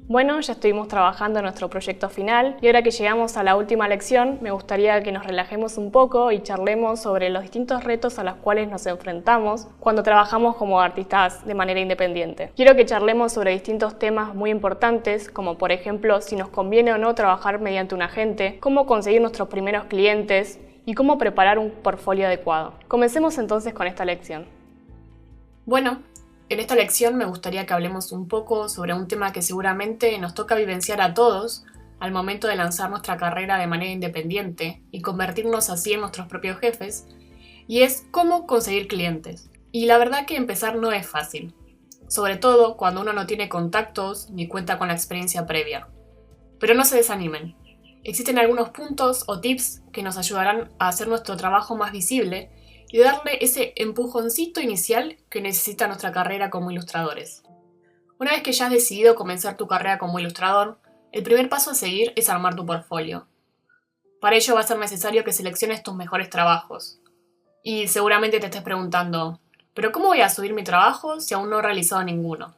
Bueno, ya estuvimos trabajando en nuestro proyecto final y ahora que llegamos a la última lección, me gustaría que nos relajemos un poco y charlemos sobre los distintos retos a los cuales nos enfrentamos cuando trabajamos como artistas de manera independiente. Quiero que charlemos sobre distintos temas muy importantes, como por ejemplo si nos conviene o no trabajar mediante un agente, cómo conseguir nuestros primeros clientes y cómo preparar un portfolio adecuado. Comencemos entonces con esta lección. Bueno, en esta lección me gustaría que hablemos un poco sobre un tema que seguramente nos toca vivenciar a todos al momento de lanzar nuestra carrera de manera independiente y convertirnos así en nuestros propios jefes, y es cómo conseguir clientes. Y la verdad que empezar no es fácil, sobre todo cuando uno no tiene contactos ni cuenta con la experiencia previa. Pero no se desanimen. Existen algunos puntos o tips que nos ayudarán a hacer nuestro trabajo más visible y darle ese empujoncito inicial que necesita nuestra carrera como ilustradores. Una vez que ya has decidido comenzar tu carrera como ilustrador, el primer paso a seguir es armar tu portfolio. Para ello va a ser necesario que selecciones tus mejores trabajos. Y seguramente te estés preguntando, ¿pero cómo voy a subir mi trabajo si aún no he realizado ninguno?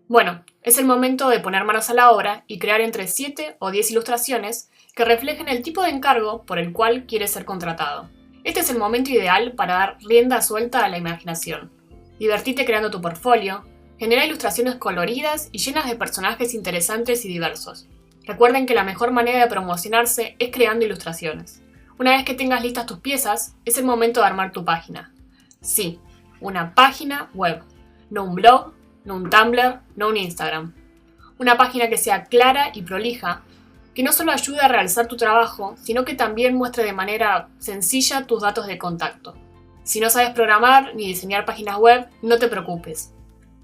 Bueno, es el momento de poner manos a la obra y crear entre 7 o 10 ilustraciones que reflejen el tipo de encargo por el cual quieres ser contratado. Este es el momento ideal para dar rienda suelta a la imaginación. Divertite creando tu portfolio, genera ilustraciones coloridas y llenas de personajes interesantes y diversos. Recuerden que la mejor manera de promocionarse es creando ilustraciones. Una vez que tengas listas tus piezas, es el momento de armar tu página. Sí, una página web, no un blog, no un Tumblr, no un Instagram. Una página que sea clara y prolija, que no solo ayude a realizar tu trabajo, sino que también muestre de manera sencilla tus datos de contacto. Si no sabes programar ni diseñar páginas web, no te preocupes.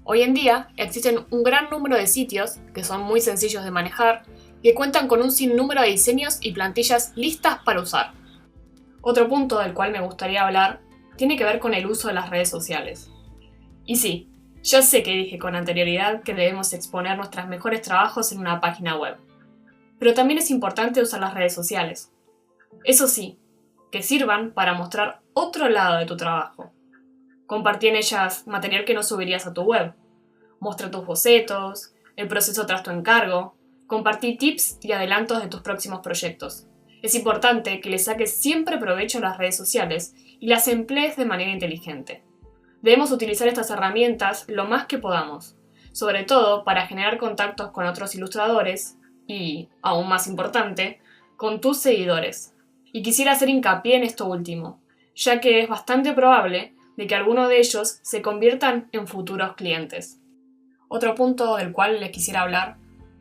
Hoy en día existen un gran número de sitios que son muy sencillos de manejar y que cuentan con un sinnúmero de diseños y plantillas listas para usar. Otro punto del cual me gustaría hablar tiene que ver con el uso de las redes sociales. Y sí, ya sé que dije con anterioridad que debemos exponer nuestros mejores trabajos en una página web. Pero también es importante usar las redes sociales. Eso sí, que sirvan para mostrar otro lado de tu trabajo. Compartí en ellas material que no subirías a tu web. Muestra tus bocetos, el proceso tras tu encargo. Compartí tips y adelantos de tus próximos proyectos. Es importante que le saques siempre provecho a las redes sociales y las emplees de manera inteligente. Debemos utilizar estas herramientas lo más que podamos, sobre todo para generar contactos con otros ilustradores y, aún más importante, con tus seguidores. Y quisiera hacer hincapié en esto último, ya que es bastante probable de que algunos de ellos se conviertan en futuros clientes. Otro punto del cual les quisiera hablar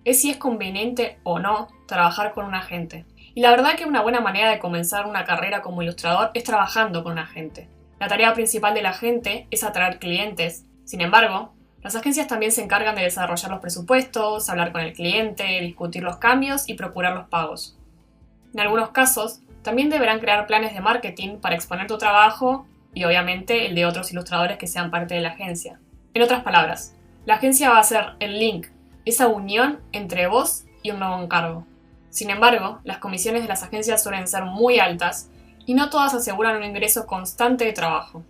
es si es conveniente o no trabajar con un agente. Y la verdad que una buena manera de comenzar una carrera como ilustrador es trabajando con un agente. La tarea principal del agente es atraer clientes. Sin embargo, las agencias también se encargan de desarrollar los presupuestos, hablar con el cliente, discutir los cambios y procurar los pagos. En algunos casos, también deberán crear planes de marketing para exponer tu trabajo y obviamente el de otros ilustradores que sean parte de la agencia. En otras palabras, la agencia va a ser el link, esa unión entre vos y un nuevo encargo. Sin embargo, las comisiones de las agencias suelen ser muy altas y no todas aseguran un ingreso constante de trabajo.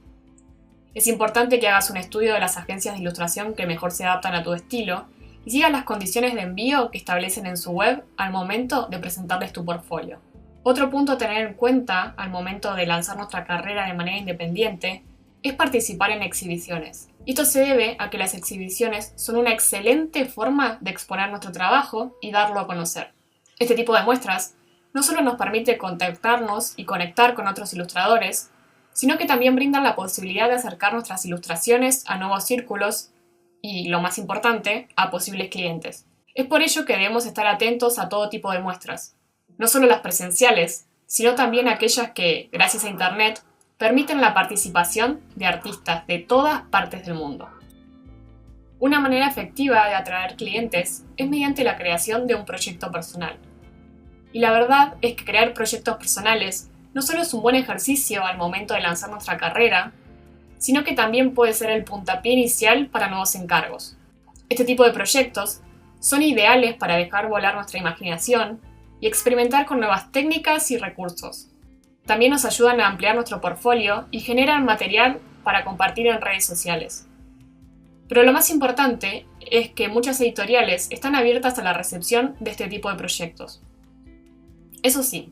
Es importante que hagas un estudio de las agencias de ilustración que mejor se adaptan a tu estilo y sigas las condiciones de envío que establecen en su web al momento de presentarles tu portfolio. Otro punto a tener en cuenta al momento de lanzar nuestra carrera de manera independiente es participar en exhibiciones. Esto se debe a que las exhibiciones son una excelente forma de exponer nuestro trabajo y darlo a conocer. Este tipo de muestras no solo nos permite contactarnos y conectar con otros ilustradores, sino que también brindan la posibilidad de acercar nuestras ilustraciones a nuevos círculos y, lo más importante, a posibles clientes. Es por ello que debemos estar atentos a todo tipo de muestras, no solo las presenciales, sino también aquellas que, gracias a Internet, permiten la participación de artistas de todas partes del mundo. Una manera efectiva de atraer clientes es mediante la creación de un proyecto personal. Y la verdad es que crear proyectos personales no solo es un buen ejercicio al momento de lanzar nuestra carrera, sino que también puede ser el puntapié inicial para nuevos encargos. Este tipo de proyectos son ideales para dejar volar nuestra imaginación y experimentar con nuevas técnicas y recursos. También nos ayudan a ampliar nuestro portfolio y generan material para compartir en redes sociales. Pero lo más importante es que muchas editoriales están abiertas a la recepción de este tipo de proyectos. Eso sí,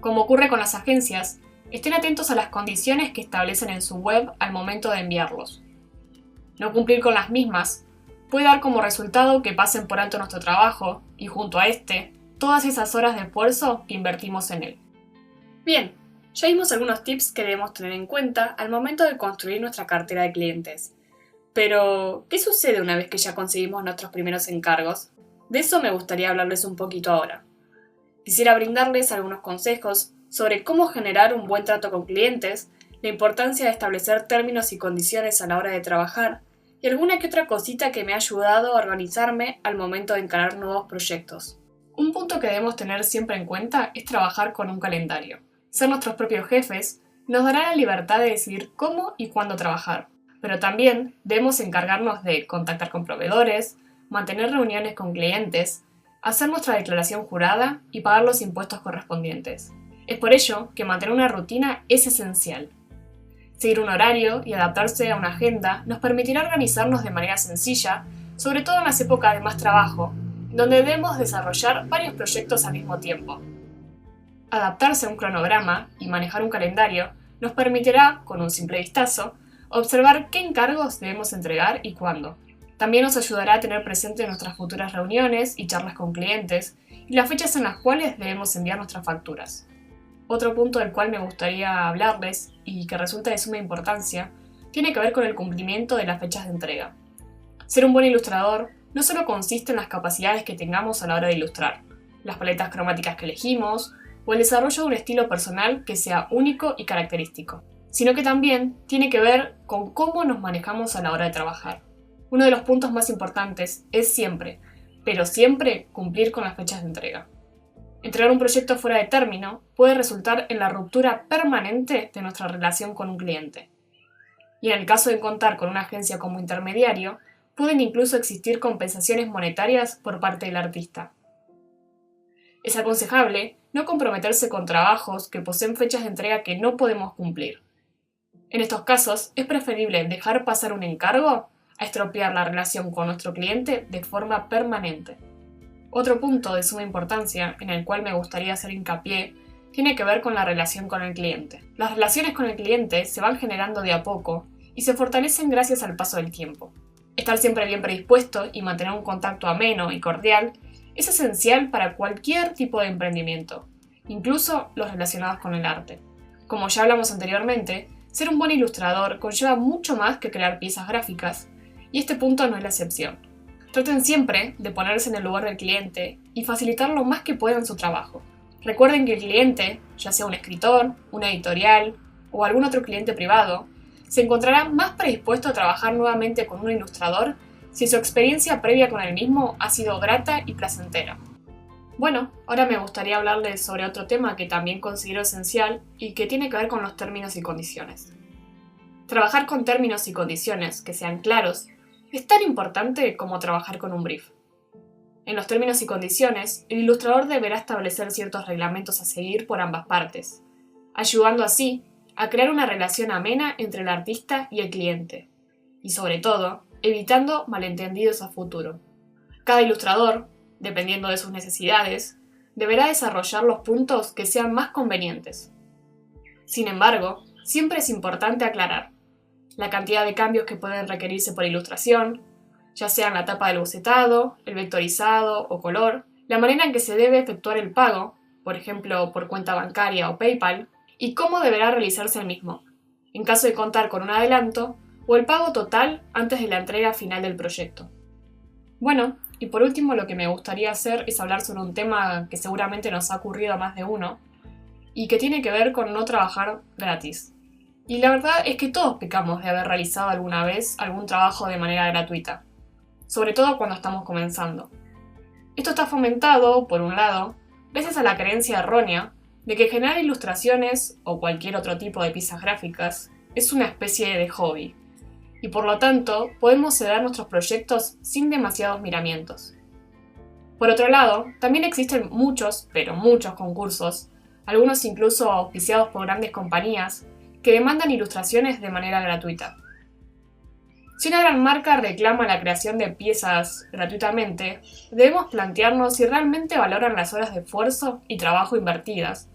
como ocurre con las agencias, estén atentos a las condiciones que establecen en su web al momento de enviarlos. No cumplir con las mismas puede dar como resultado que pasen por alto nuestro trabajo y junto a este, todas esas horas de esfuerzo que invertimos en él. Bien, ya vimos algunos tips que debemos tener en cuenta al momento de construir nuestra cartera de clientes. Pero, ¿qué sucede una vez que ya conseguimos nuestros primeros encargos? De eso me gustaría hablarles un poquito ahora. Quisiera brindarles algunos consejos sobre cómo generar un buen trato con clientes, la importancia de establecer términos y condiciones a la hora de trabajar, y alguna que otra cosita que me ha ayudado a organizarme al momento de encarar nuevos proyectos. Un punto que debemos tener siempre en cuenta es trabajar con un calendario. Ser nuestros propios jefes nos dará la libertad de decidir cómo y cuándo trabajar, pero también debemos encargarnos de contactar con proveedores, mantener reuniones con clientes, hacer nuestra declaración jurada y pagar los impuestos correspondientes. Es por ello que mantener una rutina es esencial. Seguir un horario y adaptarse a una agenda nos permitirá organizarnos de manera sencilla, sobre todo en las épocas de más trabajo, donde debemos desarrollar varios proyectos al mismo tiempo. Adaptarse a un cronograma y manejar un calendario nos permitirá, con un simple vistazo, observar qué encargos debemos entregar y cuándo. También nos ayudará a tener presente nuestras futuras reuniones y charlas con clientes y las fechas en las cuales debemos enviar nuestras facturas. Otro punto del cual me gustaría hablarles, y que resulta de suma importancia, tiene que ver con el cumplimiento de las fechas de entrega. Ser un buen ilustrador no solo consiste en las capacidades que tengamos a la hora de ilustrar, las paletas cromáticas que elegimos, o el desarrollo de un estilo personal que sea único y característico, sino que también tiene que ver con cómo nos manejamos a la hora de trabajar. Uno de los puntos más importantes es siempre, pero siempre, cumplir con las fechas de entrega. Entregar un proyecto fuera de término puede resultar en la ruptura permanente de nuestra relación con un cliente. Y en el caso de contar con una agencia como intermediario, pueden incluso existir compensaciones monetarias por parte del artista. Es aconsejable no comprometerse con trabajos que poseen fechas de entrega que no podemos cumplir. En estos casos, es preferible dejar pasar un encargo a estropear la relación con nuestro cliente de forma permanente. Otro punto de suma importancia en el cual me gustaría hacer hincapié tiene que ver con la relación con el cliente. Las relaciones con el cliente se van generando de a poco y se fortalecen gracias al paso del tiempo. Estar siempre bien predispuesto y mantener un contacto ameno y cordial es esencial para cualquier tipo de emprendimiento, incluso los relacionados con el arte. Como ya hablamos anteriormente, ser un buen ilustrador conlleva mucho más que crear piezas gráficas, y este punto no es la excepción. Traten siempre de ponerse en el lugar del cliente y facilitar lo más que puedan su trabajo. Recuerden que el cliente, ya sea un escritor, una editorial o algún otro cliente privado, se encontrará más predispuesto a trabajar nuevamente con un ilustrador si su experiencia previa con el mismo ha sido grata y placentera. Bueno, ahora me gustaría hablarles sobre otro tema que también considero esencial y que tiene que ver con los términos y condiciones. Trabajar con términos y condiciones que sean claros es tan importante como trabajar con un brief. En los términos y condiciones, el ilustrador deberá establecer ciertos reglamentos a seguir por ambas partes, ayudando así a crear una relación amena entre el artista y el cliente, y sobre todo, evitando malentendidos a futuro. Cada ilustrador, dependiendo de sus necesidades, deberá desarrollar los puntos que sean más convenientes. Sin embargo, siempre es importante aclarar la cantidad de cambios que pueden requerirse por ilustración, ya sea en la etapa del bocetado, el vectorizado o color, la manera en que se debe efectuar el pago, por ejemplo por cuenta bancaria o PayPal, y cómo deberá realizarse el mismo, en caso de contar con un adelanto o el pago total antes de la entrega final del proyecto. Bueno, y por último lo que me gustaría hacer es hablar sobre un tema que seguramente nos ha ocurrido a más de uno, y que tiene que ver con no trabajar gratis. Y la verdad es que todos pecamos de haber realizado alguna vez algún trabajo de manera gratuita, sobre todo cuando estamos comenzando. Esto está fomentado, por un lado, gracias a la creencia errónea de que generar ilustraciones o cualquier otro tipo de piezas gráficas es una especie de hobby, y por lo tanto podemos ceder nuestros proyectos sin demasiados miramientos. Por otro lado, también existen muchos, pero muchos concursos, algunos incluso auspiciados por grandes compañías, que demandan ilustraciones de manera gratuita. Si una gran marca reclama la creación de piezas gratuitamente, debemos plantearnos si realmente valoran las horas de esfuerzo y trabajo invertidas,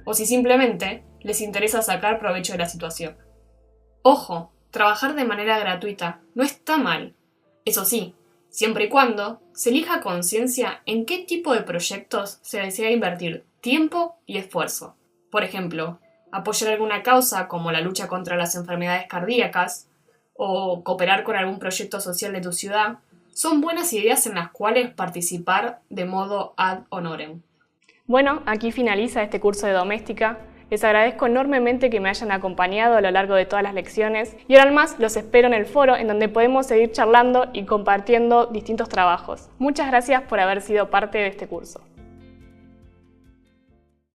o si simplemente les interesa sacar provecho de la situación. Ojo, trabajar de manera gratuita no está mal. Eso sí, siempre y cuando se elija a conciencia en qué tipo de proyectos se desea invertir tiempo y esfuerzo. Por ejemplo, apoyar alguna causa como la lucha contra las enfermedades cardíacas o cooperar con algún proyecto social de tu ciudad, son buenas ideas en las cuales participar de modo ad honorem. Bueno, aquí finaliza este curso de doméstica. Les agradezco enormemente que me hayan acompañado a lo largo de todas las lecciones y ahora más los espero en el foro en donde podemos seguir charlando y compartiendo distintos trabajos. Muchas gracias por haber sido parte de este curso.